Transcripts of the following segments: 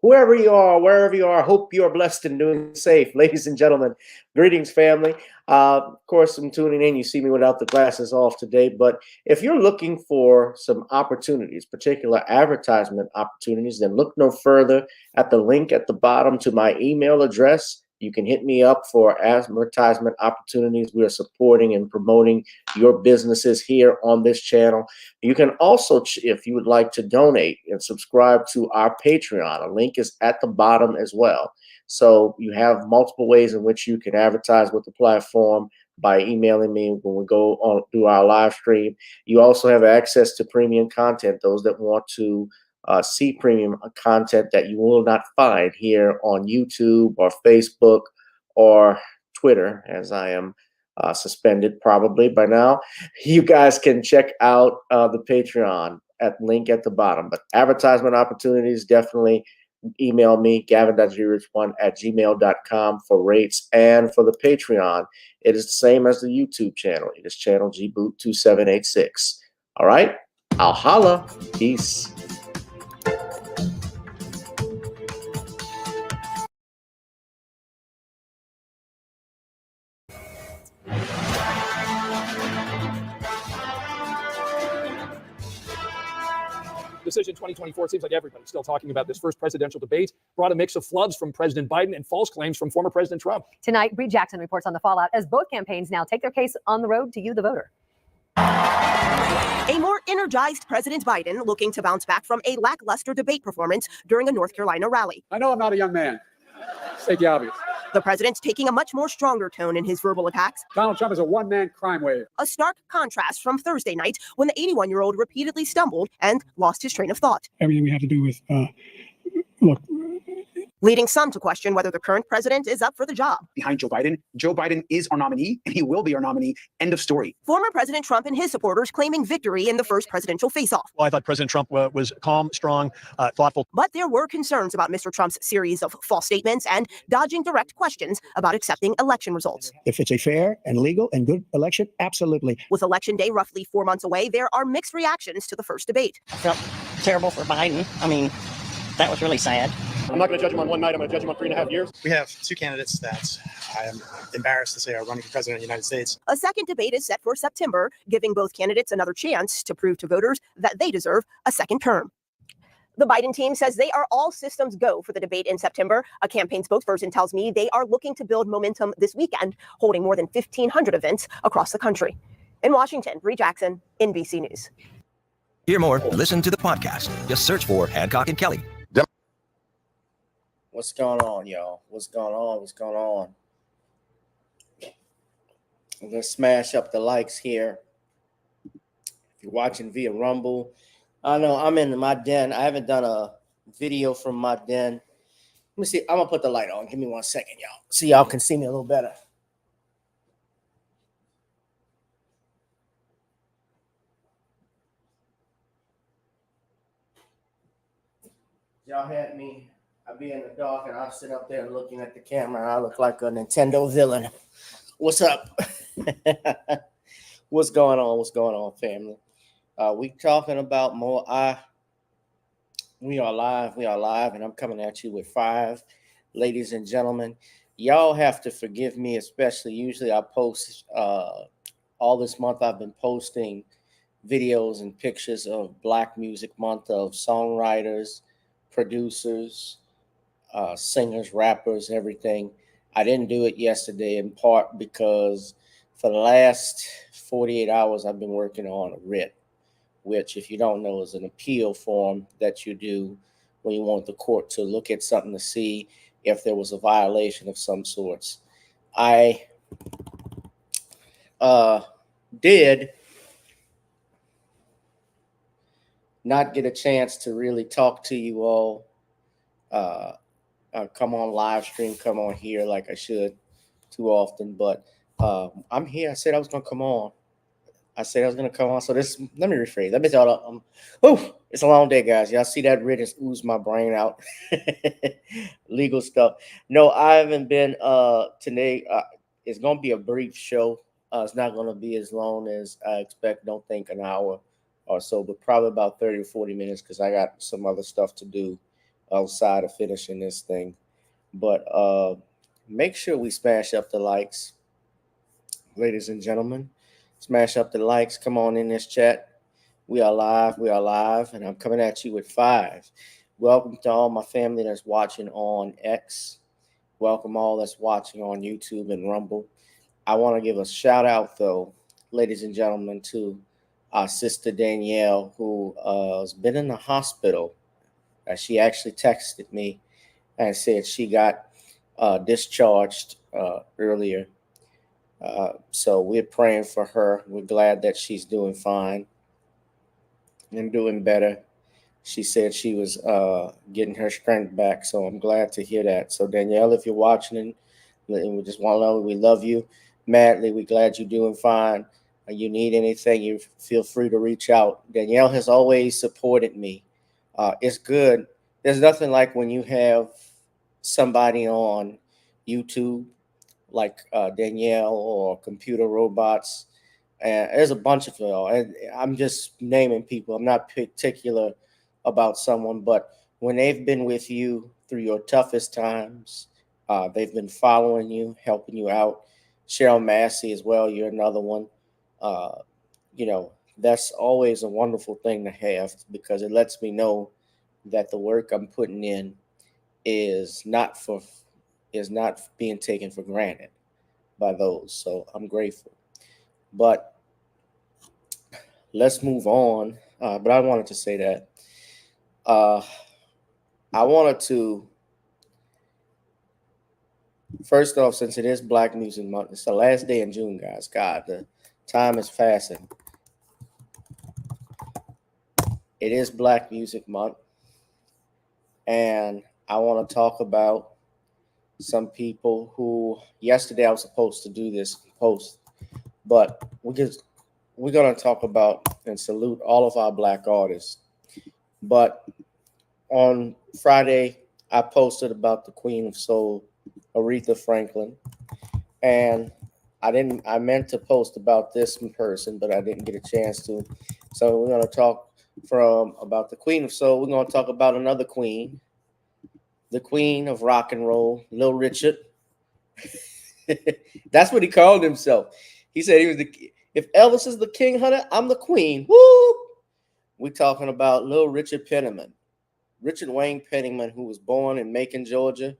Whoever you are, wherever you are, hope you are blessed and doing safe. Ladies and gentlemen, greetings, family. Of course, I'm tuning in. You see me without the glasses off today. But if you're looking for some opportunities, particular advertisement opportunities, then look no further at the link at the bottom to my email address. You can hit me up for advertisement opportunities. We are supporting and promoting your businesses here on this channel. You can also, if you would like to donate and subscribe to our Patreon, a link is at the bottom as well. So you have multiple ways in which you can advertise with the platform by emailing me when we go on through our live stream. You also have access to premium content, those that want to see premium content that you will not find here on YouTube or Facebook or Twitter, as I am suspended probably by now. You guys can check out the Patreon at link at the bottom. But advertisement opportunities, definitely email me, gavin.grich1@gmail.com for rates. And for the Patreon, it is the same as the YouTube channel. It is channel gboot2786. All right, I'll holla. Peace. decision 2024. It seems like everybody's still talking about this first presidential debate. Brought a mix of flubs from President Biden and false claims from former President Trump. Tonight, Bree Jackson reports on the fallout as both campaigns now take their case on the road to you, the voter. A more energized President Biden looking to bounce back from a lackluster debate performance during a North Carolina rally. I know I'm not a young man. State the obvious. The president taking a much more stronger tone in his verbal attacks. Donald Trump is a one-man crime wave. A stark contrast from Thursday night when the 81-year-old repeatedly stumbled and lost his train of thought. Everything we have to do with, look. Leading some to question whether the current president is up for the job. Behind Joe Biden. Joe Biden is our nominee, and he will be our nominee. End of story. Former President Trump and his supporters claiming victory in the first presidential face-off. Well, I thought President Trump was calm, strong, thoughtful. But there were concerns about Mr. Trump's series of false statements and dodging direct questions about accepting election results. If it's a fair and legal and good election, absolutely. With Election Day roughly 4 months away, there are mixed reactions to the first debate. I felt terrible for Biden. I mean, that was really sad. I'm not going to judge him on one night. I'm going to judge him on 3.5 years. We have two candidates that I am embarrassed to say are running for president of the United States. A second debate is set for September, giving both candidates another chance to prove to voters that they deserve a second term. The Biden team says they are all systems go for the debate in September. A campaign spokesperson tells me they are looking to build momentum this weekend, holding more than 1,500 events across the country. In Washington, Bree Jackson, NBC News. Hear more, listen to the podcast. Just search for Hancock and Kelly. What's going on, y'all? What's going on? What's going on? I'm going to smash up the likes here. If you're watching via Rumble, I know I'm in my den. I haven't done a video from my den. Let me see. I'm going to put the light on. Give me 1 second, y'all. So y'all can see me a little better. Y'all had me. I'd be in the dark and I'll sit up there looking at the camera and I look like a Nintendo villain. What's up? What's going on? What's going on, family? We talking about more. We are live, and I'm coming at you with 5. Ladies and gentlemen, y'all have to forgive me, especially usually I post all this month I've been posting videos and pictures of Black Music Month of songwriters, producers, singers, rappers, everything. I didn't do it yesterday in part because for the last 48 hours I've been working on a writ, which, if you don't know, is an appeal form that you do when you want the court to look at something to see if there was a violation of some sorts. I did not get a chance to really talk to you all. Come on live stream, come on here like I should too often, but I'm here. I said I was gonna come on. So this, let me rephrase. Let me tell you, it's a long day, guys. Y'all see that writ has oozed my brain out. Legal stuff. No, I haven't been today. It's gonna be a brief show. It's not gonna be as long as I expect. Don't think an hour or so, but probably about 30 or 40 minutes because I got some other stuff to do outside of finishing this thing. But make sure we smash up the likes, ladies and gentlemen. Smash up the likes. Come on in this chat. We are live, and I'm coming at you with 5. Welcome to all my family that's watching on X. Welcome all that's watching on YouTube and Rumble. I want to give a shout out, though, ladies and gentlemen, to our sister Danielle, who has been in the hospital. She actually texted me and said she got discharged earlier. So we're praying for her. We're glad that she's doing fine and doing better. She said she was getting her strength back. So I'm glad to hear that. So Danielle, if you're watching, we just want to know we love you madly. We're glad you're doing fine. You need anything, you feel free to reach out. Danielle has always supported me. It's good. There's nothing like when you have somebody on YouTube like Danielle or Computer Robots. And there's a bunch of them. And I'm just naming people. I'm not particular about someone, but when they've been with you through your toughest times, they've been following you, helping you out. Cheryl Massey as well. You're another one. that's always a wonderful thing to have because it lets me know that the work I'm putting in is not for is not being taken for granted by those. So I'm grateful. But let's move on. But I wanted to say that uh, I wanted to first off, since it is Black Music Month, it's the last day in June, guys. God, the time is passing. It is Black Music Month, and I want to talk about some people who yesterday I was supposed to do this post, but we're gonna talk about and salute all of our Black artists. But on Friday, I posted about the Queen of Soul, Aretha Franklin, and I meant to post about this in person, but I didn't get a chance to. So we're gonna talk from about the Queen of Soul. We're gonna talk about another queen, the Queen of Rock and Roll, Little Richard. That's what he called himself. He said he was the if Elvis is the king, honey, I'm the queen. Woo! We're talking about Little Richard Penniman, Richard Wayne Penniman, who was born in Macon, Georgia.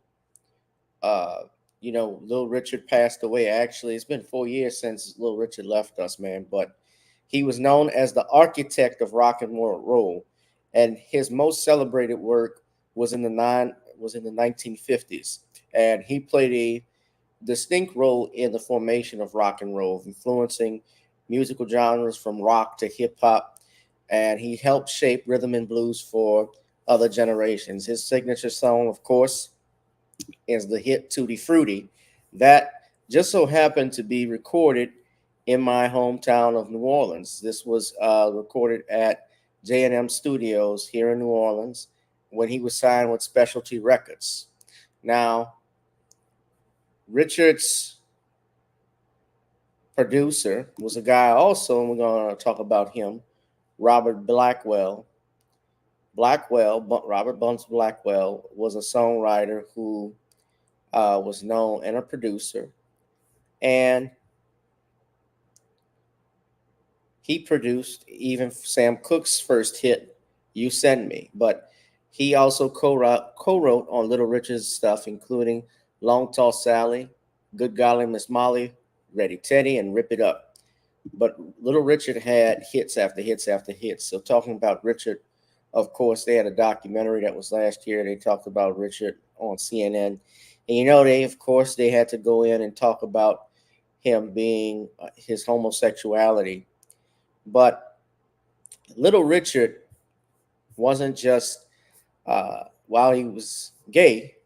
Uh, Little Richard passed away. Actually, it's been 4 years since Little Richard left us, man. But he was known as the architect of rock and roll, and his most celebrated work was in the 1950s, and he played a distinct role in the formation of rock and roll, influencing musical genres from rock to hip hop, and he helped shape rhythm and blues for other generations. His signature song, of course, is the hit Tutti Frutti, that just so happened to be recorded in my hometown of New Orleans. This was recorded at J&M Studios here in New Orleans when he was signed with Specialty Records. Now, Richard's producer was a guy also, and we're going to talk about him, Robert Blackwell. Robert Bunce Blackwell was a songwriter who was known and a producer, and he produced even Sam Cooke's first hit, "You Send Me." But he also co-wrote on Little Richard's stuff, including "Long Tall Sally," "Good Golly Miss Molly," "Ready Teddy," and "Rip It Up." But Little Richard had hits after hits after hits. So talking about Richard, of course, they had a documentary that was last year. They talked about Richard on CNN. And they had to go in and talk about him being his homosexuality. But Little Richard wasn't just while he was gay.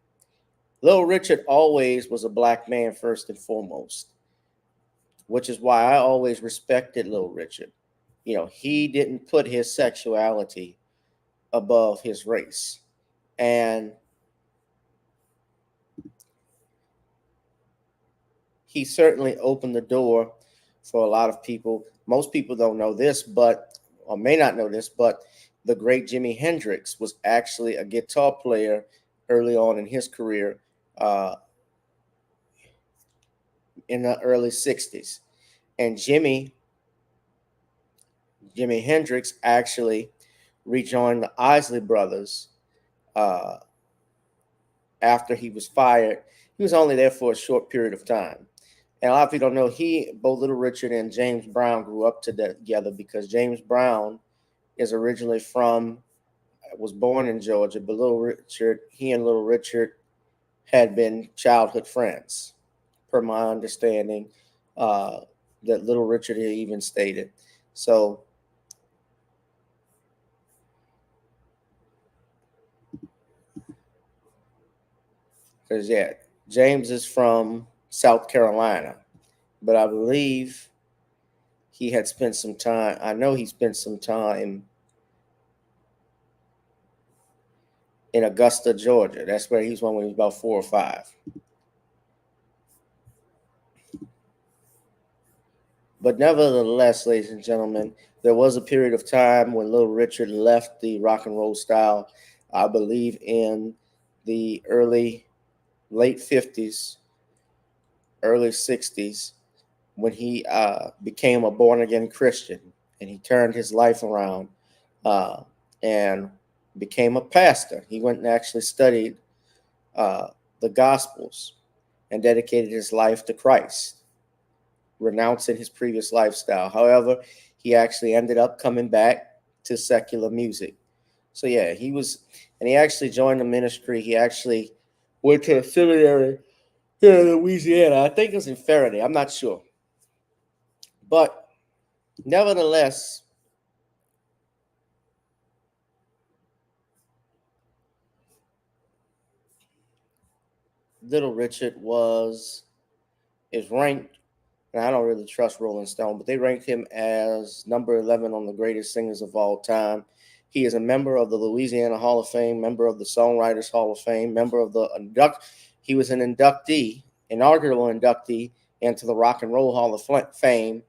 Little Richard always was a black man first and foremost, which is why I always respected Little Richard. He didn't put his sexuality above his race. And he certainly opened the door for a lot of people. Most people don't know this, or may not know this, but the great Jimi Hendrix was actually a guitar player early on in his career in the early 60s. And Jimi Hendrix actually rejoined the Isley Brothers uh, after he was fired. He was only there for a short period of time. And a lot of people don't know both Little Richard and James Brown grew up together because James Brown was born in Georgia, but he and Little Richard had been childhood friends, per my understanding, that Little Richard had even stated. So, because James is from South Carolina, but I believe he had spent some time. I know he spent some time in Augusta, Georgia. That's where he was when he was about 4 or 5. But nevertheless, ladies and gentlemen, there was a period of time when Little Richard left the rock and roll style, I believe in the late 50s, early 60s, when he became a born again Christian. and he turned his life around and became a pastor. He went and actually studied the Gospels and dedicated his life to Christ, renouncing his previous lifestyle. However, he actually ended up coming back to secular music. So yeah, he actually joined the ministry. He actually went to a seminary here in Louisiana. I think it was in Faraday. I'm not sure. But nevertheless, Little Richard is ranked, and I don't really trust Rolling Stone, but they ranked him as number 11 on the greatest singers of all time. He is a member of the Louisiana Hall of Fame, member of the Songwriters Hall of Fame, member of the he was an inductee, inaugural inductee into the Rock and Roll Hall of Fame,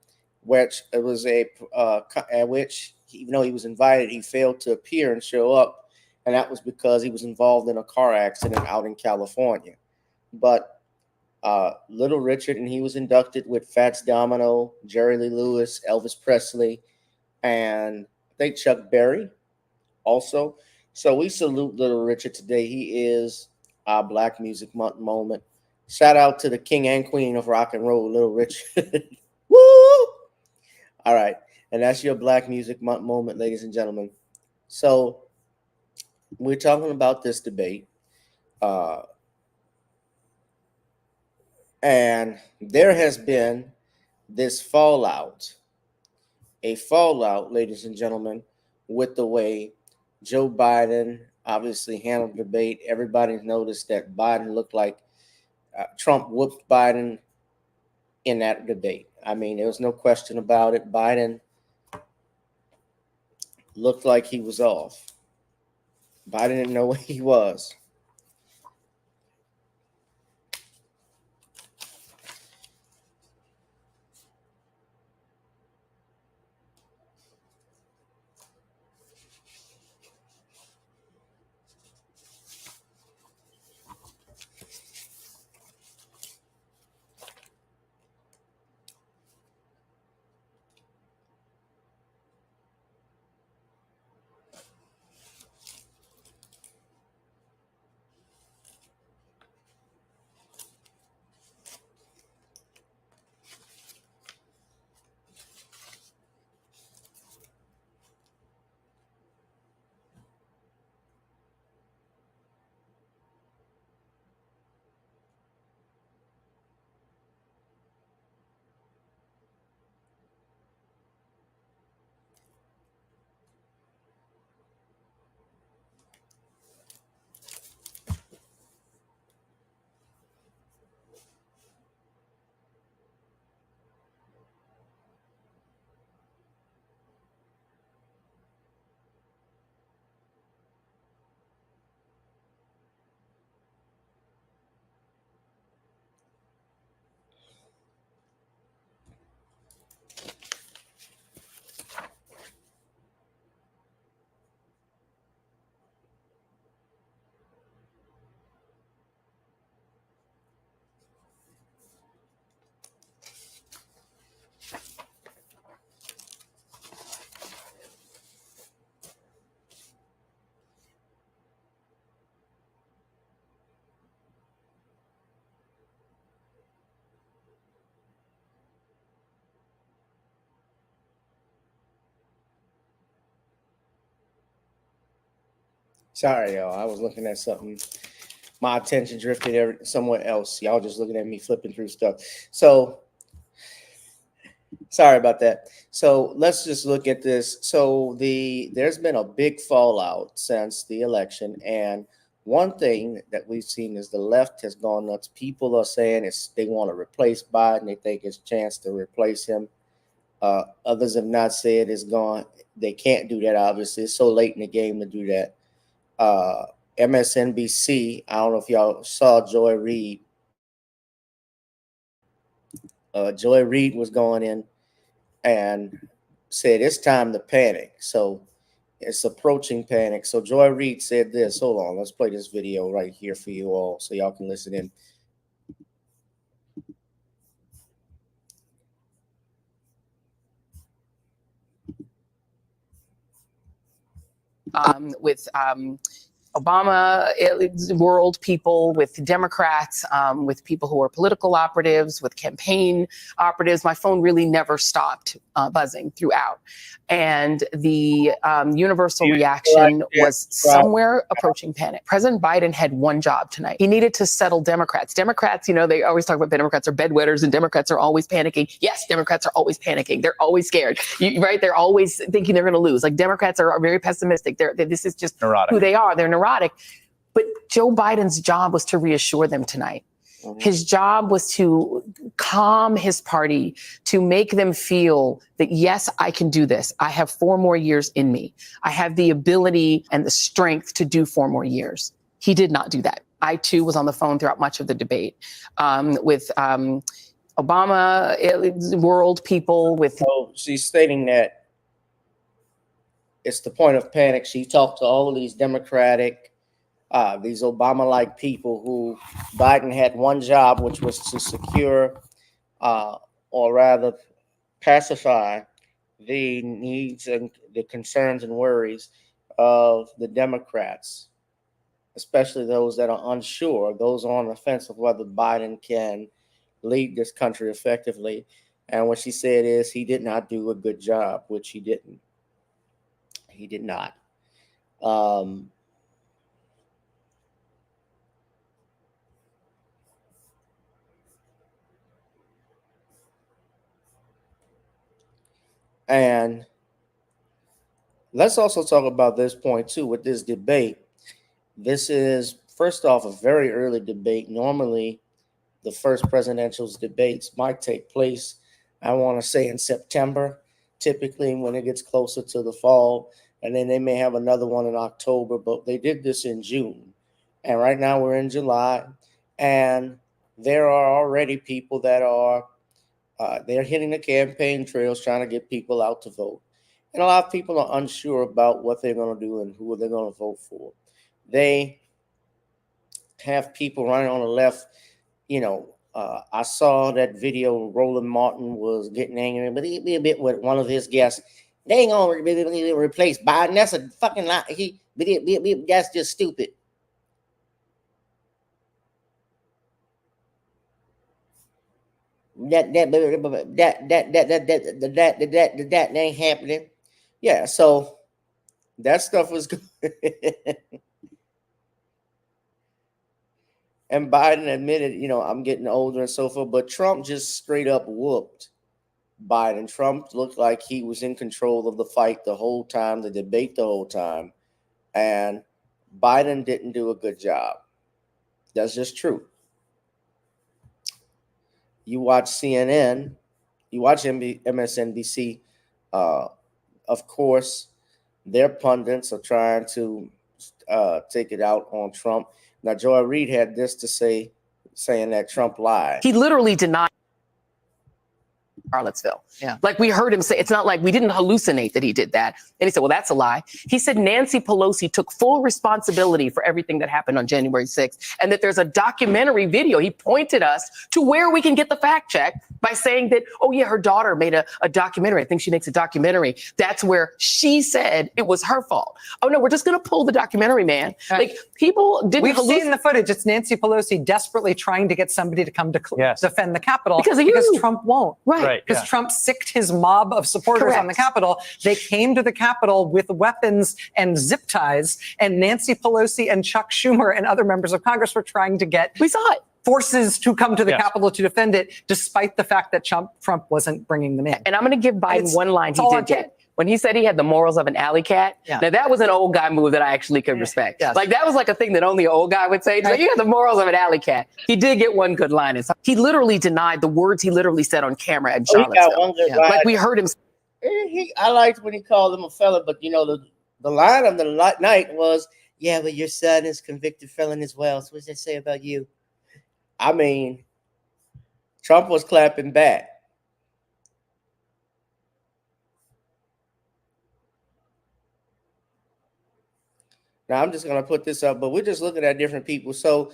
which it was at which even though he was invited, he failed to appear and show up, and that was because he was involved in a car accident out in California. But Little Richard, and he was inducted with Fats Domino, Jerry Lee Lewis, Elvis Presley, and I think Chuck Berry also. So we salute Little Richard today. He is our Black Music Month moment. Shout out to the king and queen of rock and roll, Little Richard. Woo! All right. And that's your Black Music Month moment, ladies and gentlemen. So we're talking about this debate. And there has been this fallout, ladies and gentlemen, with the way Joe Biden obviously handled the debate. Everybody's noticed that Biden looked like Trump whooped Biden in that debate. I mean, there was no question about it. Biden looked like he was off. Biden didn't know where he was. Sorry, y'all. I was looking at something. My attention drifted somewhere else. Y'all just looking at me flipping through stuff. So sorry about that. So let's just look at this. So there's been a big fallout since the election, and one thing that we've seen is the left has gone nuts. People are saying they want to replace Biden. They think it's a chance to replace him. Others have not said it's gone. They can't do that. Obviously, it's so late in the game to do that. MSNBC. I don't know if y'all saw Joy Reid. Joy Reid was going in and said it's time to panic. So it's approaching panic. So Joy Reid said this. Hold on, let's play this video right here for you all so y'all can listen in. with Obama world people, with Democrats, with people who are political operatives, with campaign operatives. My phone really never stopped buzzing throughout. And the universal reaction was somewhere approaching panic. President Biden had one job tonight. He needed to settle Democrats. Democrats, they always talk about Democrats are bedwetters and Democrats are always panicking. Yes, Democrats are always panicking. They're always scared, right? They're always thinking they're going to lose. Like Democrats are very pessimistic. This is just neurotic. Who they are. They're neurotic. But Joe Biden's job was to reassure them tonight. His job was to calm his party, to make them feel that, yes, I can do this. I have 4 more years in me. I have the ability and the strength to do 4 more years. He did not do that. I, too, was on the phone throughout much of the debate with Obama world people. So she's stating that it's the point of panic. She talked to all of these Democratic these Obama-like people who Biden had one job, which was to secure or rather pacify the needs and the concerns and worries of the Democrats, especially those that are unsure, those on the fence of whether Biden can lead this country effectively. And what she said is he did not do a good job, which he didn't. He did not. And let's also talk about this point too with this debate. This is, first off, a very early debate. Normally, the first presidential debates might take place, I want to say, in September, typically when it gets closer to the fall. And then they may have another one in October, but they did this in June. And right now we're in July. And there are already people that are they're hitting the campaign trails trying to get people out to vote. And a lot of people are unsure about what they're going to do and who they're going to vote for. They have people running on the left. I saw that video. Roland Martin was getting angry, but he be a bit with one of his guests. They ain't going to replace Biden. That's a fucking lie. That's just stupid. That ain't happening. Yeah, so that stuff was good. And Biden admitted, I'm getting older and so forth, but Trump just straight up whooped Biden. Trump looked like he was in control of the fight the whole time, the debate the whole time, and Biden didn't do a good job. That's just true. You watch CNN, you watch MSNBC, of course, their pundits are trying to take it out on Trump. Now, Joy Reid had this to say, saying that Trump lied. He literally denied Charlottesville. Yeah. Like we heard him say, it's not like we didn't hallucinate that he did that. And he said, well, that's a lie. He said Nancy Pelosi took full responsibility for everything that happened on January 6th and that there's a documentary video. He pointed us to where we can get the fact check by saying that, oh, yeah, her daughter made a documentary. I think she makes a documentary. That's where she said it was her fault. Oh, no, we're just going to pull the documentary, man. Like people didn't. We've seen the footage. It's Nancy Pelosi desperately trying to get somebody to come to defend the Capitol because Trump won't. Right. Because Trump sicked his mob of supporters on the Capitol. They came to the Capitol with weapons and zip ties, and Nancy Pelosi and Chuck Schumer and other members of Congress were trying to get forces to come to the Capitol to defend it, despite the fact that Trump wasn't bringing them in. And I'm going to give Biden one line he did get. When he said he had the morals of an alley cat, now that was an old guy move that I actually could respect. Yes. Like that was like a thing that only an old guy would say. Like, you have the morals of an alley cat. He did get one good line. He literally denied the words he literally said on camera in Charlottesville. He got one good line. Like we heard him. I liked when he called him a fella, but the line of the night was, yeah, but your son is convicted felon as well. So what's that say about you? I mean, Trump was clapping back. Now, I'm just going to put this up, but we're just looking at different people. So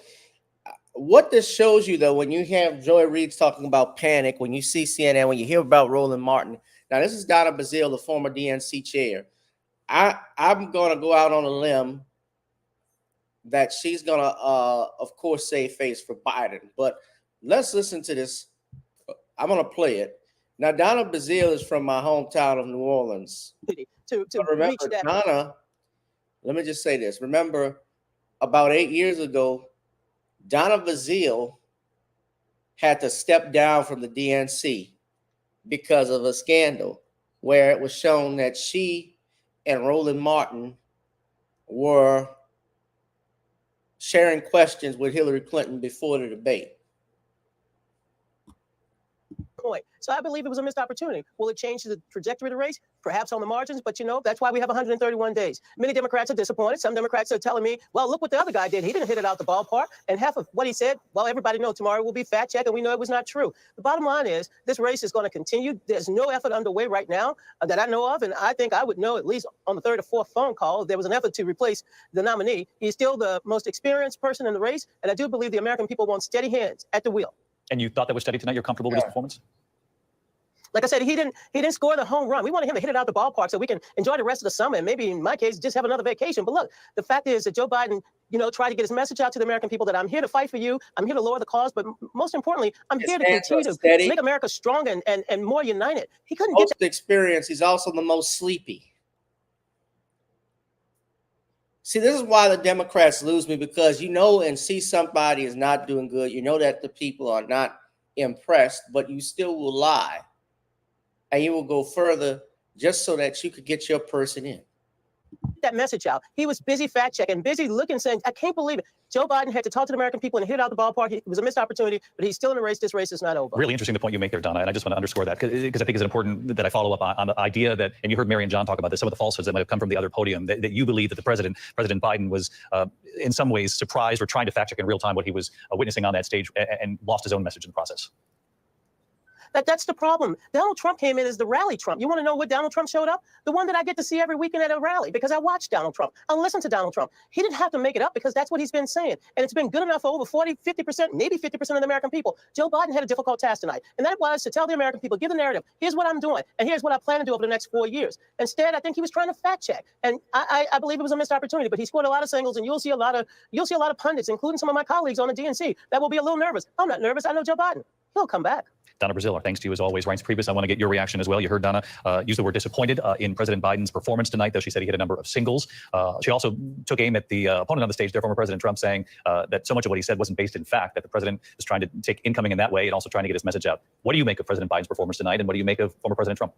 what this shows you, though, when you have Joy Reid talking about panic, when you see CNN, when you hear about Roland Martin. Now, this is Donna Bazile, the former DNC chair. I'm gonna go out on a limb that she's gonna, of course, save face for Biden. But let's listen to this. I'm gonna play it. Now, Donna Bazile is from my hometown of New Orleans. To remember, reach that. Donna, let me just say this. Remember, about 8 years ago, Donna Bazile had to step down from the DNC because of a scandal where it was shown that she and Roland Martin were sharing questions with Hillary Clinton before the debate. Point. So I believe it was a missed opportunity. Will it change the trajectory of the race? Perhaps on the margins, but that's why we have 131 days. Many Democrats are disappointed. Some Democrats are telling me, well, look what the other guy did. He didn't hit it out the ballpark. And half of what he said, well, everybody knows tomorrow will be fact checked, and we know it was not true. The bottom line is this race is going to continue. There's no effort underway right now that I know of, and I think I would know at least on the third or fourth phone call if there was an effort to replace the nominee. He's still the most experienced person in the race, and I do believe the American people want steady hands at the wheel. And you thought that was steady tonight? You're comfortable with his performance? Like I said, he didn't score the home run. We wanted him to hit it out the ballpark so we can enjoy the rest of the summer and maybe, in my case, just have another vacation. But look, the fact is that Joe Biden, tried to get his message out to the American people that I'm here to fight for you. I'm here to lower the cause. But most importantly, I'm here to continue to make America stronger and more united. He couldn't get the experience. He's also the most sleepy. See, this is why the Democrats lose me, because and see somebody is not doing good. You know that the people are not impressed, but you still will lie. And you will go further just so that you could get your person in. That message out. He was busy fact checking, busy looking, saying, I can't believe it. Joe Biden had to talk to the American people and hit out the ballpark. It was a missed opportunity, but he's still in the race. This race is not over. Really interesting the point you make there, Donna, and I just want to underscore that because I think it's important that I follow up on the idea that, and you heard Mary and John talk about this, some of the falsehoods that might have come from the other podium, that you believe that the President Biden was in some ways surprised or trying to fact check in real time what he was witnessing on that stage and lost his own message in the process. That's the problem. Donald Trump came in as the rally Trump. You want to know what Donald Trump showed up? The one that I get to see every weekend at a rally, because I watch Donald Trump. I listen to Donald Trump. He didn't have to make it up because that's what he's been saying. And it's been good enough for over 40, 50%, maybe 50% of the American people. Joe Biden had a difficult task tonight. And that was to tell the American people, give the narrative, here's what I'm doing, and here's what I plan to do over the next 4 years. Instead, I think he was trying to fact check. And I believe it was a missed opportunity, but he scored a lot of singles, and you'll see a lot of pundits, including some of my colleagues on the DNC, that will be a little nervous. I'm not nervous. I know Joe Biden. He'll come back. Donna Bazile, our thanks to you as always. Reince Priebus, I want to get your reaction as well. You heard Donna use the word disappointed in President Biden's performance tonight, though she said he hit a number of singles. She also took aim at the opponent on the stage there, former President Trump, saying that so much of what he said wasn't based in fact, that the president was trying to take incoming in that way and also trying to get his message out. What do you make of President Biden's performance tonight, and what do you make of former President Trump?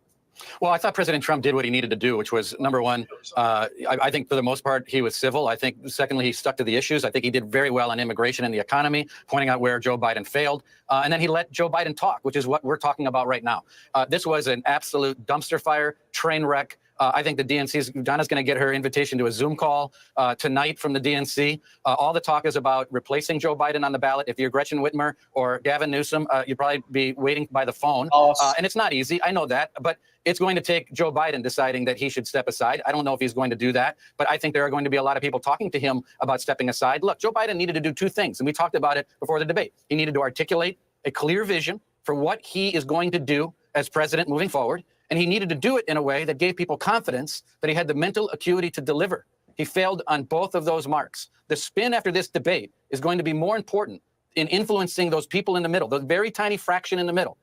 Well, I thought President Trump did what he needed to do, which was, number one, I think for the most part, he was civil. I think, secondly, he stuck to the issues. I think he did very well on immigration and the economy, pointing out where Joe Biden failed. And then he let Joe Biden talk, which is what we're talking about right now. This was an absolute dumpster fire, train wreck. I think the Donna's going to get her invitation to a Zoom call tonight from the DNC. All the talk is about replacing Joe Biden on the ballot. If you're Gretchen Whitmer or Gavin Newsom, you'd probably be waiting by the phone. And it's not easy. I know that. But it's going to take Joe Biden deciding that he should step aside. I don't know if he's going to do that, but I think there are going to be a lot of people talking to him about stepping aside. Look, Joe Biden needed to do two things, and we talked about it before the debate. He needed to articulate a clear vision for what he is going to do as president moving forward, and he needed to do it in a way that gave people confidence that he had the mental acuity to deliver. He failed on both of those marks. The spin after this debate is going to be more important in influencing those people in the middle, those very tiny fraction in the middle.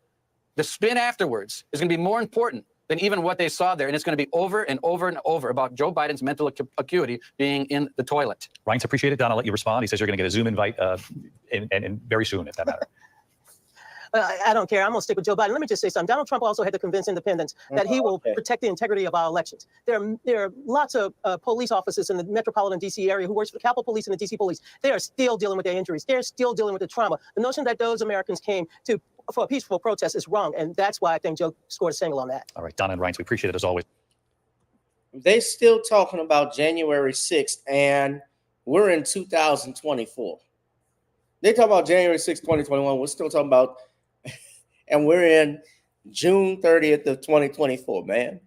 The spin afterwards is going to be more important than even what they saw there. And it's going to be over and over and over about Joe Biden's mental acuity being in the toilet. Reince, appreciate it. Don, I'll let you respond. He says you're going to get a Zoom invite and very soon, if that matters. I don't care. I'm going to stick with Joe Biden. Let me just say something. Donald Trump also had to convince independents that he will protect the integrity of our elections. There are lots of police officers in the metropolitan D.C. area who works for the Capitol Police and the D.C. Police. They are still dealing with their injuries. They're still dealing with the trauma. The notion that those Americans came for a peaceful protest is wrong, and that's why I think Joe scored a single on that. All right, Donna and Reince, we appreciate it as always. They're still talking about January 6th, and we're in 2024. They talk about January 6th, 2021. We're still talking about, and we're in June 30th of 2024, man.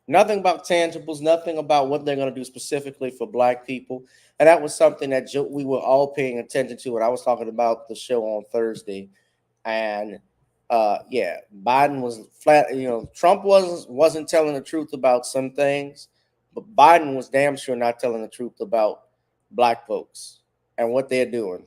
Nothing about tangibles, nothing about what they're going to do specifically for Black people. And that was something that we were all paying attention to when I was talking about the show on Thursday. And Yeah, Biden was flat. Trump wasn't telling the truth about some things, but Biden was damn sure not telling the truth about black folks and what they're doing.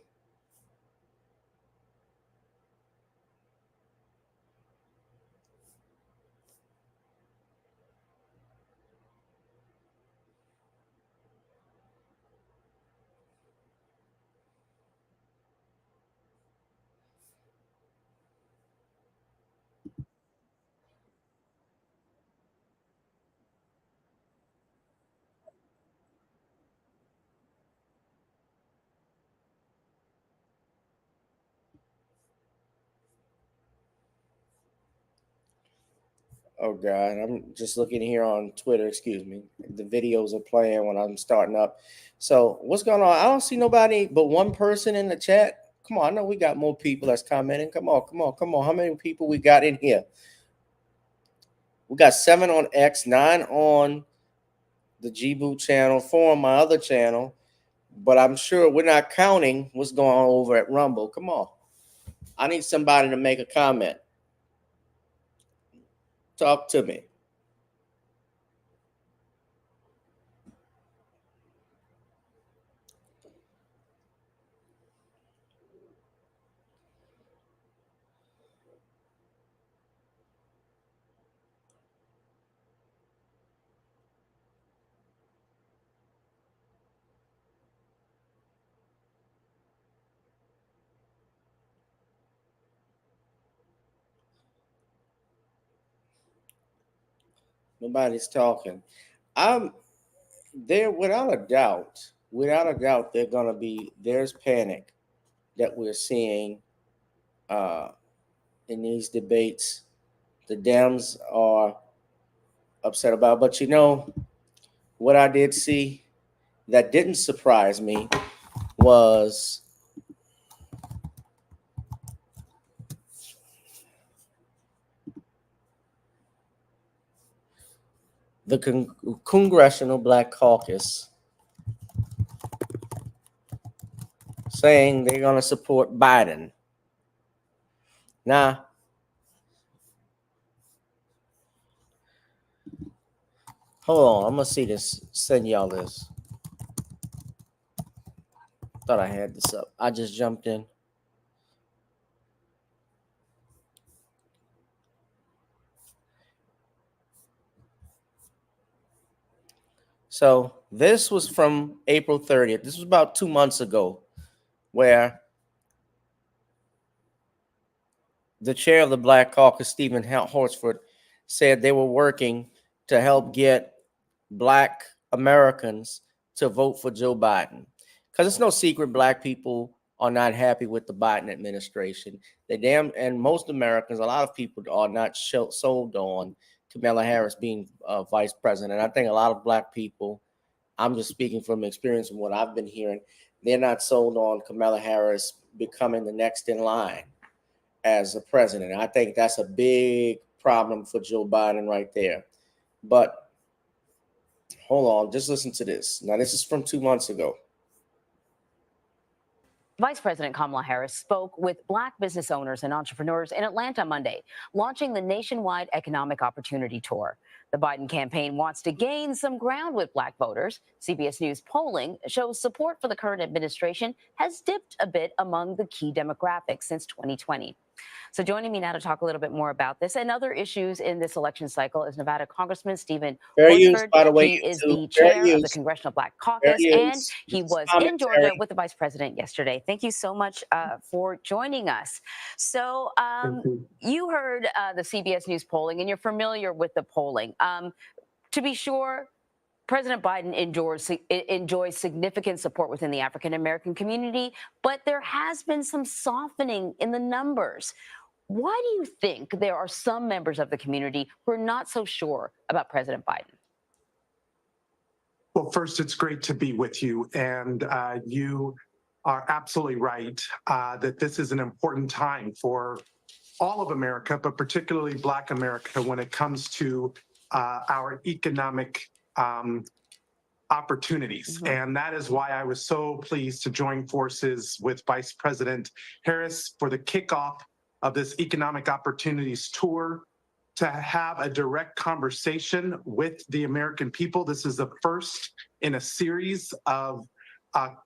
Oh God, I'm just looking here on Twitter. Excuse me. The videos are playing when I'm starting up. So what's going on? I don't see nobody but one person in the chat. Come on, I know we got more people that's commenting. Come on, come on, come on. How many people we got in here? We got 7 on X, 9 on the G-Boot channel, 4 on my other channel. But I'm sure we're not counting what's going on over at Rumble. Come on. I need somebody to make a comment. Talk to me. Nobody's talking. I'm there without a doubt. Without a doubt, there's panic that we're seeing in these debates. The Dems are upset about, but what I did see that didn't surprise me was the Congressional Black Caucus saying they're going to support Biden. Now, hold on. I'm going to see this. Send y'all this. Thought I had this up. I just jumped in. So this was from April 30th. This was about 2 months ago, where the chair of the Black Caucus, Stephen Horsford, said they were working to help get Black Americans to vote for Joe Biden. Because it's no secret Black people are not happy with the Biden administration. And most Americans, a lot of people are not sold on Kamala Harris being vice president. I think a lot of Black people, I'm just speaking from experience and what I've been hearing, they're not sold on Kamala Harris becoming the next in line as a president. I think that's a big problem for Joe Biden right there. But hold on, just listen to this. Now, this is from 2 months ago. Vice President Kamala Harris spoke with Black business owners and entrepreneurs in Atlanta Monday, launching the nationwide Economic Opportunity Tour. The Biden campaign wants to gain some ground with Black voters. CBS News polling shows support for the current administration has dipped a bit among the key demographics since 2020. So joining me now to talk a little bit more about this and other issues in this election cycle is Nevada Congressman Stephen Horsford. By the way, he is the chair of the Congressional Black Caucus, and he was in Georgia with the vice president yesterday. Thank you so much for joining us. So you heard the CBS News polling, and you're familiar with the polling. To be sure, President Biden enjoys significant support within the African American community, but there has been some softening in the numbers. Why do you think there are some members of the community who are not so sure about President Biden? Well, first, it's great to be with you. And you are absolutely right that this is an important time for all of America, but particularly Black America when it comes to our economic opportunities. And that is why I was so pleased to join forces with Vice President Harris for the kickoff of this Economic Opportunities Tour to have a direct conversation with the American people. This is the first in a series of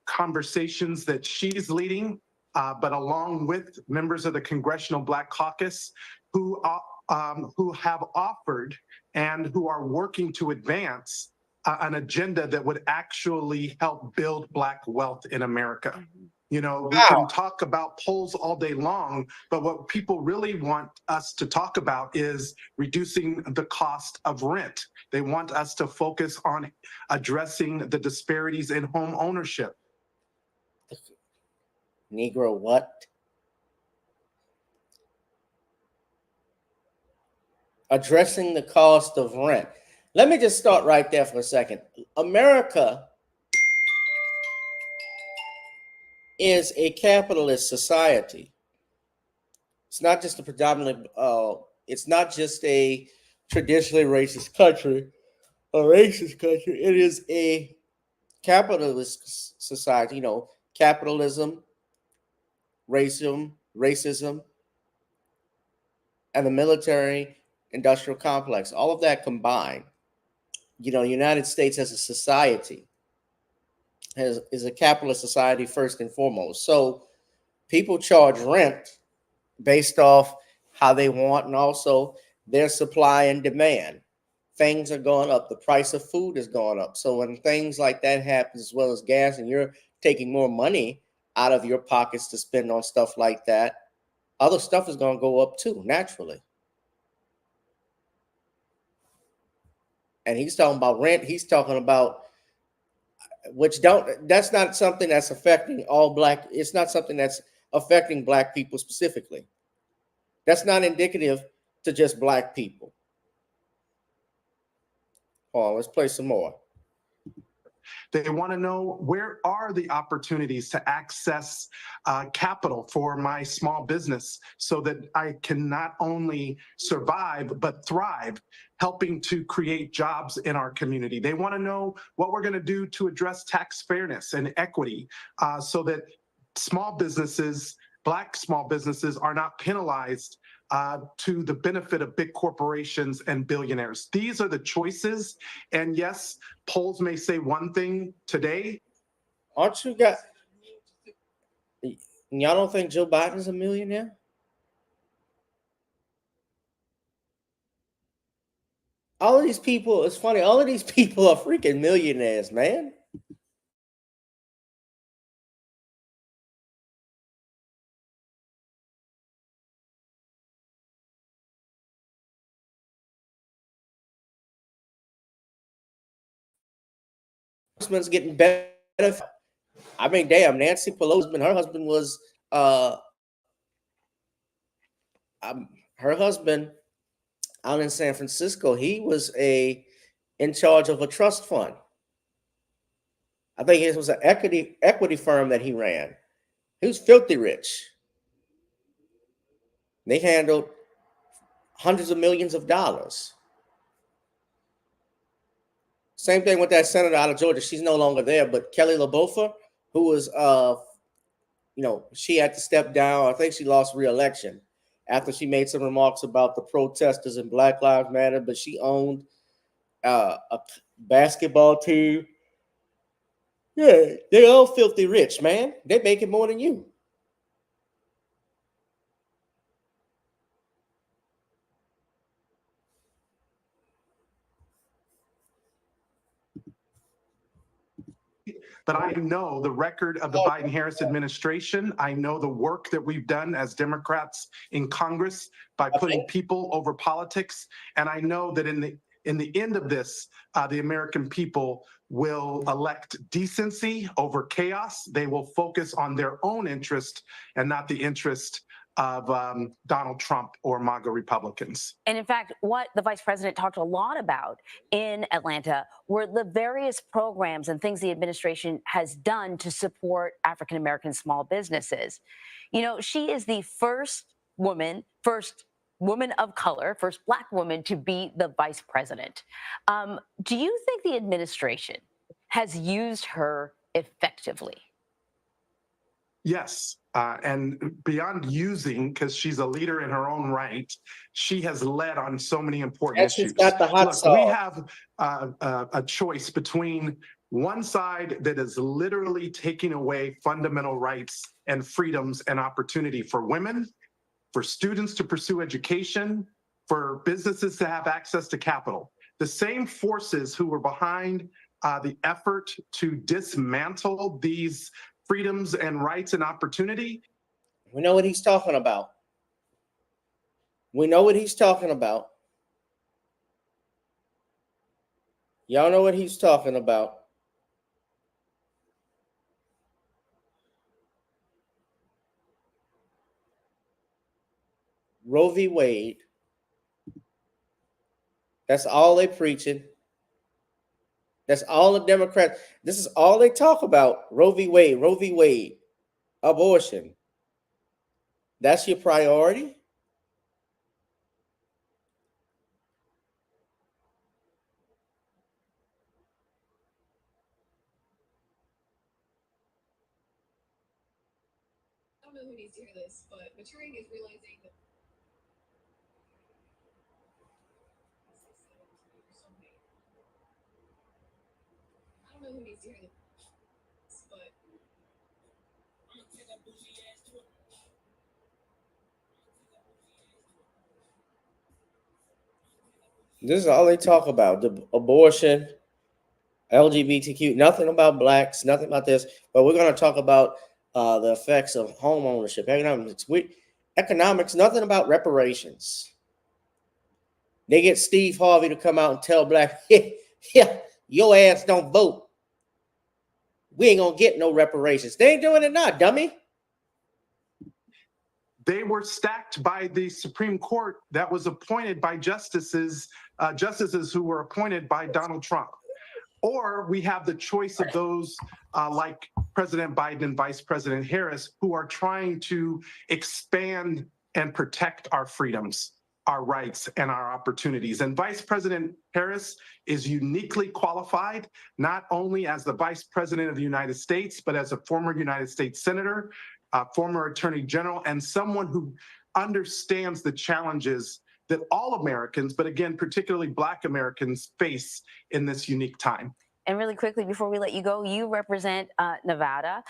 conversations that she's leading, but along with members of the Congressional Black Caucus who have offered and who are working to advance an agenda that would actually help build Black wealth in America. You know, we can talk about polls all day long, but what people really want us to talk about is reducing the cost of rent. They want us to focus on addressing the disparities in home ownership. Negro what? Addressing the cost of rent. Let me just start right there for a second. America is a capitalist society. It's not just a predominantly, it's not just a traditionally racist country, a racist country. It is a capitalist society. You know, capitalism, racism, and the military-industrial complex. All of that combined. You know, the United States as a society is a capitalist society first and foremost. So people charge rent based off how they want and also their supply and demand. Things are going up. The price of food is going up. So when things like that happen, as well as gas, and you're taking more money out of your pockets to spend on stuff like that, other stuff is going to go up too, naturally. And he's talking about rent. He's talking about that's not something that's affecting all Black. It's not something that's affecting Black people specifically. That's not indicative to just Black people. Hold on, let's play some more. They want to know, where are the opportunities to access capital for my small business so that I can not only survive, but thrive, helping to create jobs in our community. They want to know what we're going to do to address tax fairness and equity so that small businesses, Black small businesses, are not penalized to the benefit of big corporations and billionaires. These are the choices. And yes, polls may say one thing today. Aren't you guys? Y'all don't think Joe Biden's a millionaire? All of these people, it's funny, all of these people are freaking millionaires, man. Husband's getting better. I mean, damn, Nancy Pelosi, her husband was her husband out in San Francisco. He was in charge of a trust fund. I think it was an equity firm that he ran. He was filthy rich. They handled hundreds of millions of dollars. Same thing with that senator out of Georgia. She's no longer there, but Kelly LaBouffe, who was, she had to step down. I think she lost re-election after she made some remarks about the protesters and Black Lives Matter, but she owned a basketball team. Yeah, they're all filthy rich, man. They're making more than you. But I know the record of the Biden-Harris administration. I know the work that we've done as Democrats in Congress by putting people over politics. And I know that in the end of this, the American people will elect decency over chaos. They will focus on their own interest and not the interest of Donald Trump or MAGA Republicans. And in fact, what the vice president talked a lot about in Atlanta were the various programs and things the administration has done to support African-American small businesses. You know, she is the first woman of color, first Black woman to be the vice president. Do you think the administration has used her effectively? Yes. And beyond using, because she's a leader in her own right, she has led on so many important And she's issues. got the hot Look, sauce. we have a choice between one side that is literally taking away fundamental rights and freedoms and opportunity for women, for students to pursue education, for businesses to have access to capital. The same forces who were behind the effort to dismantle these freedoms and rights and opportunity. We know what he's talking about. We know what he's talking about. Y'all know what he's talking about. Roe v. Wade. That's all they preaching. That's all the Democrats. This is all they talk about. Roe v. Wade, Roe v. Wade, abortion. That's your priority? I don't know who needs to hear this, but maturing is realizing that I don't know who needs to hear this, but This is all they talk about. The abortion, LGBTQ, nothing about blacks, nothing about this. But we're going to talk about the effects of home ownership, economics, nothing about reparations. They get Steve Harvey to come out and tell black, yeah, your ass don't vote. We ain't going to get no reparations. They ain't doing it now, dummy. They were stacked by the Supreme Court that was appointed by justices who were appointed by Donald Trump. Or we have the choice of those like President Biden and Vice President Harris, who are trying to expand and protect our freedoms, our rights, and our opportunities. And Vice President Harris is uniquely qualified, not only as the Vice President of the United States, but as a former United States Senator, former Attorney General, and someone who understands the challenges that all Americans, but again, particularly Black Americans, face in this unique time. And really quickly, before we let you go, you represent Nevada.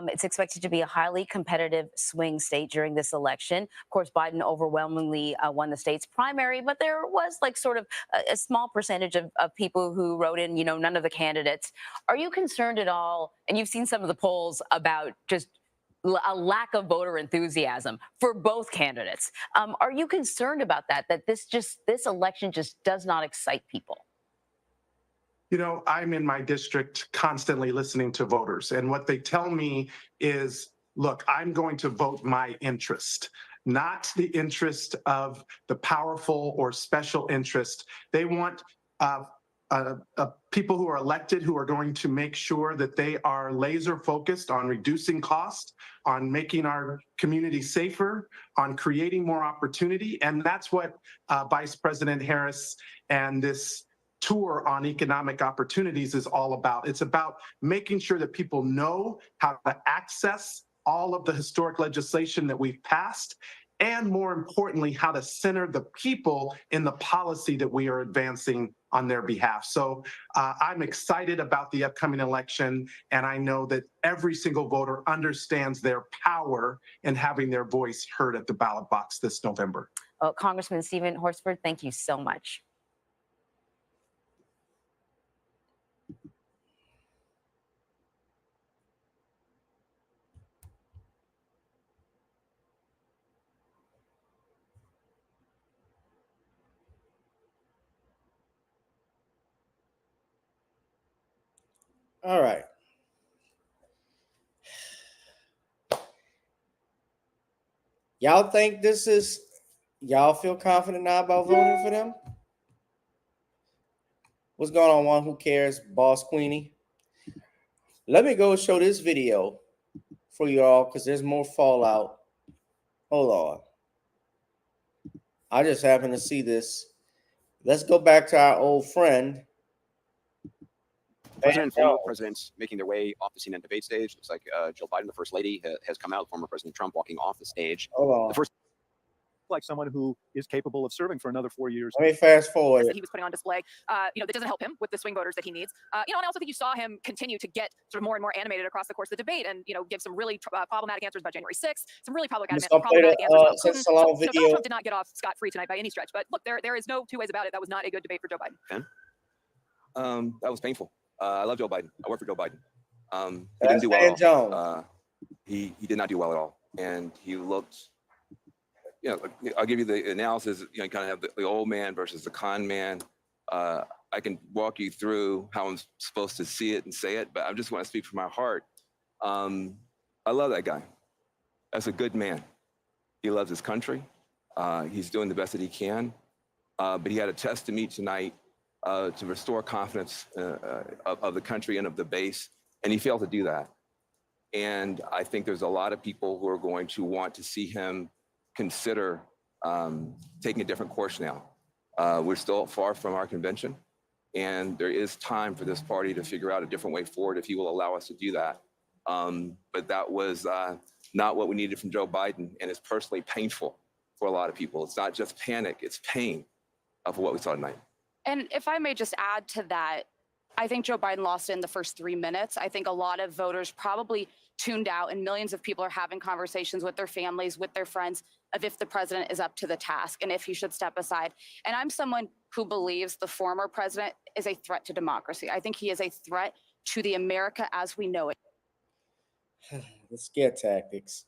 It's expected to be a highly competitive swing state during this election. Of course, Biden overwhelmingly won the state's primary, but there was like sort of a small percentage of people who wrote in, none of the candidates. Are you concerned at all? And you've seen some of the polls about just a lack of voter enthusiasm for both candidates. Are you concerned about that this election just does not excite people? I'm in my district constantly listening to voters, and what they tell me is, look, I'm going to vote my interest, not the interest of the powerful or special interest. They want people who are elected who are going to make sure that they are laser focused on reducing cost, on making our community safer, on creating more opportunity. And that's what Vice President Harris and this tour on economic opportunities is all about. It's about making sure that people know how to access all of the historic legislation that we've passed, and more importantly, how to center the people in the policy that we are advancing on their behalf. So I'm excited about the upcoming election, and I know that every single voter understands their power in having their voice heard at the ballot box this November. Congressman Stephen Horsford, thank you so much. All right. Y'all think y'all feel confident now about voting for them? What's going on, one who cares, Boss Queenie? Let me go show this video for y'all because there's more fallout. Hold on. I just happened to see this. Let's go back to our old friend, president and former presidents making their way off the CNN debate stage. Looks like Jill Biden, the first lady, has come out. Former President Trump walking off the stage. Hold on. The first, like someone who is capable of serving for another 4 years. Let me fast forward. That he was putting on display, that doesn't help him with the swing voters that he needs. And I also think you saw him continue to get sort of more and more animated across the course of the debate, and give some really problematic answers about January 6th, some really problematic answers about Putin. So, Donald Trump did not get off scot-free tonight by any stretch. But look, there is no two ways about it. That was not a good debate for Joe Biden. that was painful. I love Joe Biden. I work for Joe Biden. He That's didn't do well Van at all. Jones. He did not do well at all, and he looked. I'll give you the analysis. You kind of have the old man versus the con man. I can walk you through how I'm supposed to see it and say it, but I just want to speak from my heart. I love that guy. That's a good man. He loves his country. He's doing the best that he can, but he had a test to meet tonight to restore confidence of the country and of the base, and he failed to do that. And I think there's a lot of people who are going to want to see him consider taking a different course now. We're still far from our convention, and there is time for this party to figure out a different way forward if he will allow us to do that. But that was not what we needed from Joe Biden, and it's personally painful for a lot of people. It's not just panic, it's pain for what we saw tonight. And if I may just add to that, I think Joe Biden lost it in the first 3 minutes. I think a lot of voters probably tuned out, and millions of people are having conversations with their families, with their friends, of if the president is up to the task and if he should step aside. And I'm someone who believes the former president is a threat to democracy. I think he is a threat to the America as we know it. The scare tactics.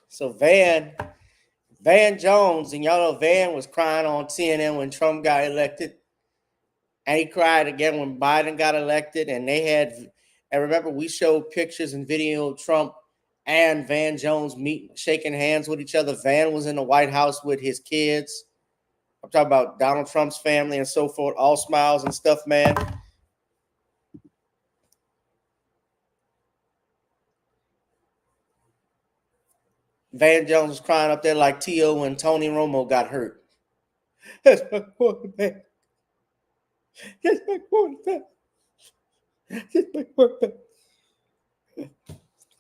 So Van Jones, and y'all know Van was crying on CNN when Trump got elected. And he cried again when Biden got elected. And remember, we showed pictures and video of Trump and Van Jones shaking hands with each other. Van was in the White House with his kids. I'm talking about Donald Trump's family and so forth, all smiles and stuff, man. Van Jones was crying up there like T.O. when Tony Romo got hurt. That's my quarterback. That's my quarterback. That's my quarterback.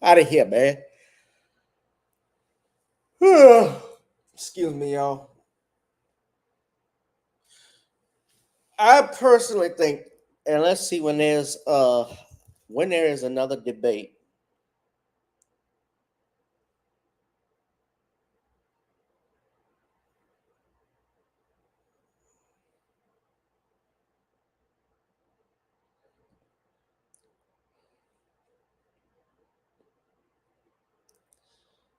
Out of here, man. Excuse me, y'all. I personally think, and let's see when there is another debate.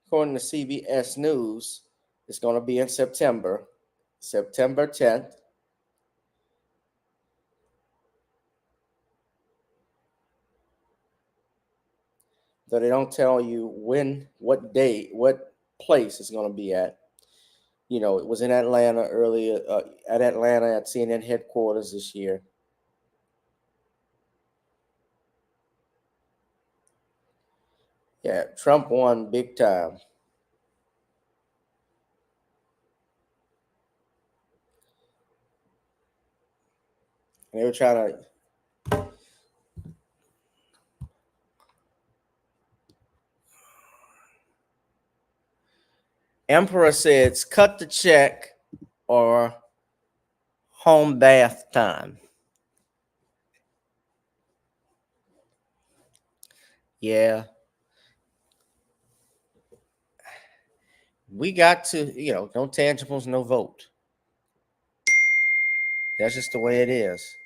According to CBS News, it's going to be in September 10th. So they don't tell you when, what day, what place it's going to be at. It was in Atlanta earlier, at CNN headquarters this year. Yeah, Trump won big time. And they were trying to. Emperor says, cut the check or home bath time. Yeah. We got to, no tangibles, no vote. That's just the way it is.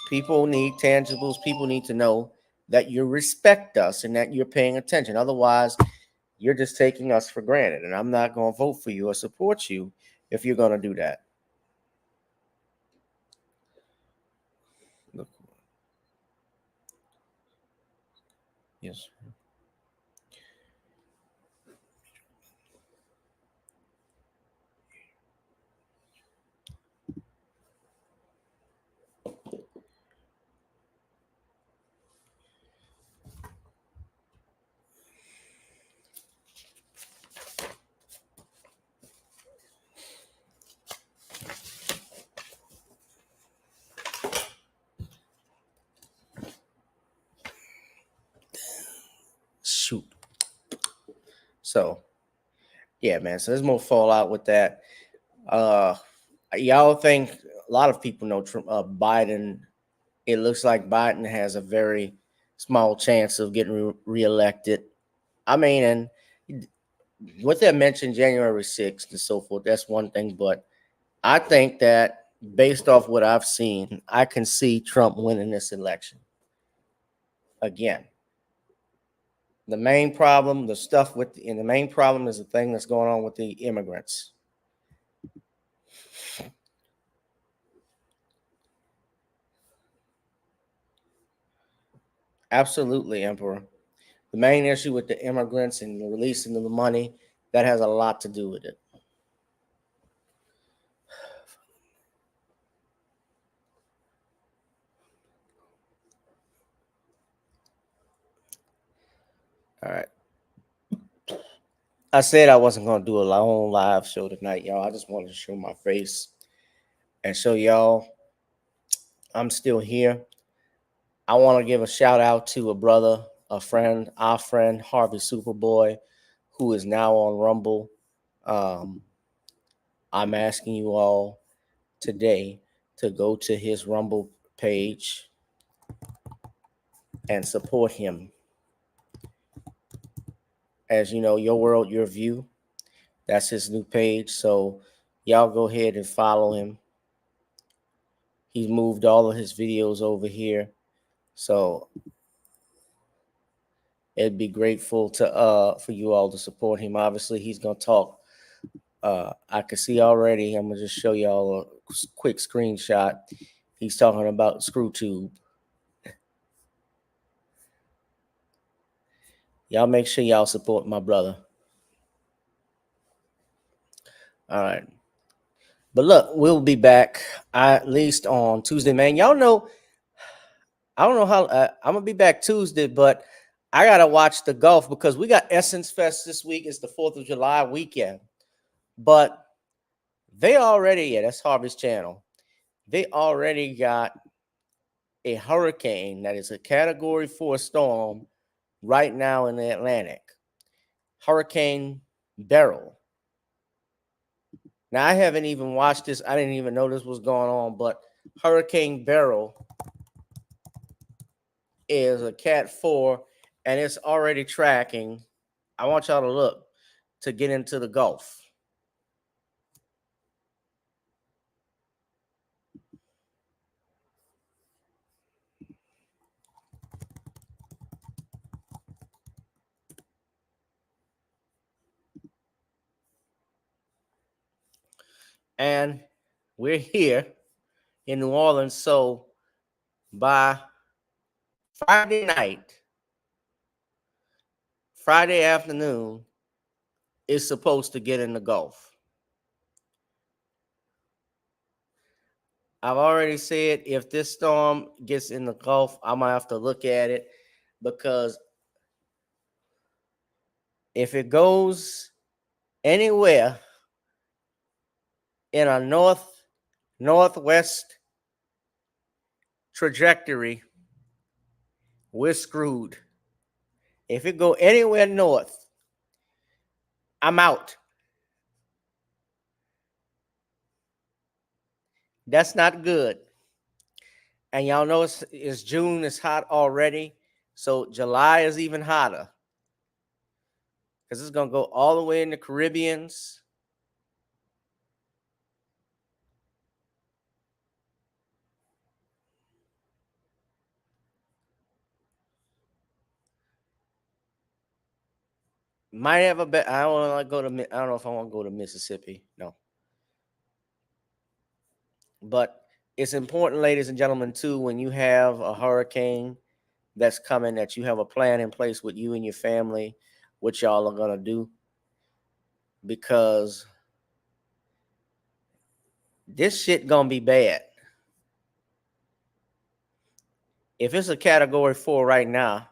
People need tangibles. People need to know that you respect us and that you're paying attention. Otherwise, you're just taking us for granted. And I'm not going to vote for you or support you if you're going to do that. Look. Yes. So yeah, man. So there's more fallout with that. Y'all think a lot of people know Biden. It looks like Biden has a very small chance of getting reelected. I mean, and what they mentioned January 6th and so forth, that's one thing. But I think that based off what I've seen, I can see Trump winning this election again. The main problem, the main problem is the thing that's going on with the immigrants. Absolutely, Emperor. The main issue with the immigrants and the releasing of the money, that has a lot to do with it. All right. I said I wasn't going to do a long live show tonight, y'all. I just wanted to show my face and show y'all I'm still here. I want to give a shout out to a brother, a friend, our friend, Harvey Superboy, who is now on Rumble. I'm asking you all today to go to his Rumble page and support him. As you know, Your World, Your View. That's his new page. So y'all go ahead and follow him. He's moved all of his videos over here. So it'd be grateful to for you all to support him. Obviously, he's gonna talk. I can see already. I'm gonna just show y'all a quick screenshot. He's talking about ScrewTube. Y'all make sure y'all support my brother. All right. But look, we'll be back at least on Tuesday, man. Y'all know, I don't know how I'm gonna be back Tuesday, but I gotta watch the golf because we got Essence Fest this week. It's the 4th of July weekend, but they already, that's Harvey's channel. They already got a hurricane that is a Category 4 storm right now in the Atlantic. Hurricane Beryl. Now, I haven't even watched this. I didn't even know this was going on, but Hurricane Beryl is a Cat 4, and it's already tracking. I want y'all to look to get into the Gulf. And we're here in New Orleans, so by Friday night, Friday afternoon, is supposed to get in the Gulf. I've already said if this storm gets in the Gulf, I'm gonna have to look at it because if it goes anywhere in a northwest trajectory, we're screwed. If it go anywhere north, I'm out. That's not good. And y'all know it's June, it's hot already. So July is even hotter. Because it's going to go all the way in the Caribbeans. Might have a bit. I don't want to go to. I don't know if I want to go to Mississippi. No. But it's important, ladies and gentlemen, too, when you have a hurricane that's coming, that you have a plan in place with you and your family, what y'all are gonna do, because this shit gonna be bad. If it's a Category 4 right now,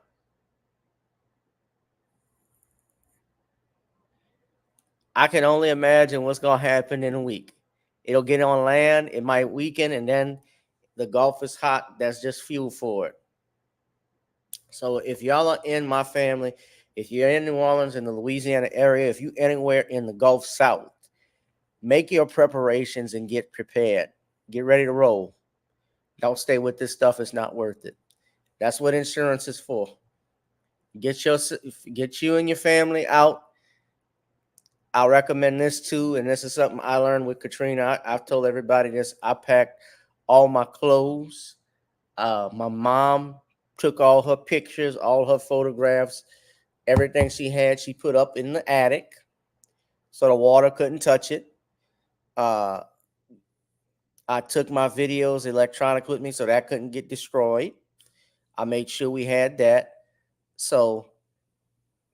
I can only imagine what's gonna happen in a week. It'll get on land, it might weaken, and then the Gulf is hot. That's just fuel for it. So if y'all are in my family, If you're in New Orleans, in the Louisiana area, if you're anywhere in the Gulf South, make your preparations and get prepared. Get ready to roll. Don't stay with this stuff. It's not worth it. That's what insurance is for. Get you and your family out. I'll recommend this too, and this is something I learned with Katrina. I've told everybody this. I packed all my clothes. My mom took all her pictures, all her photographs, everything she had, she put up in the attic so the water couldn't touch it. I took my videos electronic with me so that couldn't get destroyed. I made sure we had that. So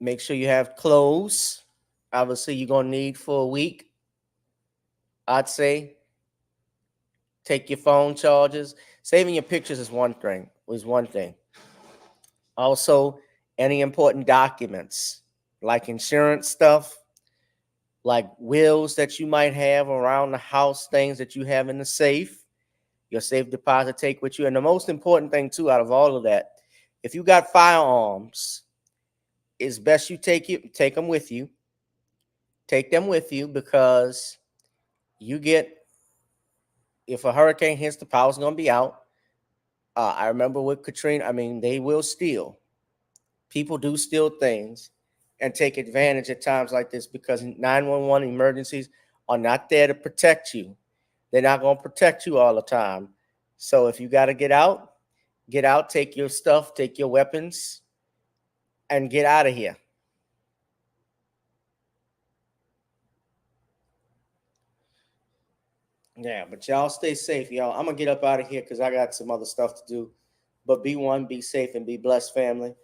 make sure you have clothes. Obviously, you're going to need for a week. I'd say take your phone chargers. Saving your pictures is one thing. Also, any important documents like insurance stuff, like wills that you might have around the house, things that you have in the safe, your safe deposit take with you. And the most important thing too, out of all of that, if you got firearms, it's best you take them with you. Take them with you because if a hurricane hits, the power's going to be out. I remember with Katrina, they will steal. People do steal things and take advantage at times like this because 911 emergencies are not there to protect you. They're not going to protect you all the time. So if you got to get out, take your stuff, take your weapons, and get out of here. Yeah, but y'all stay safe, y'all. I'm going to get up out of here because I got some other stuff to do. But be safe, and be blessed, family.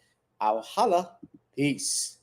I'll holla. Peace.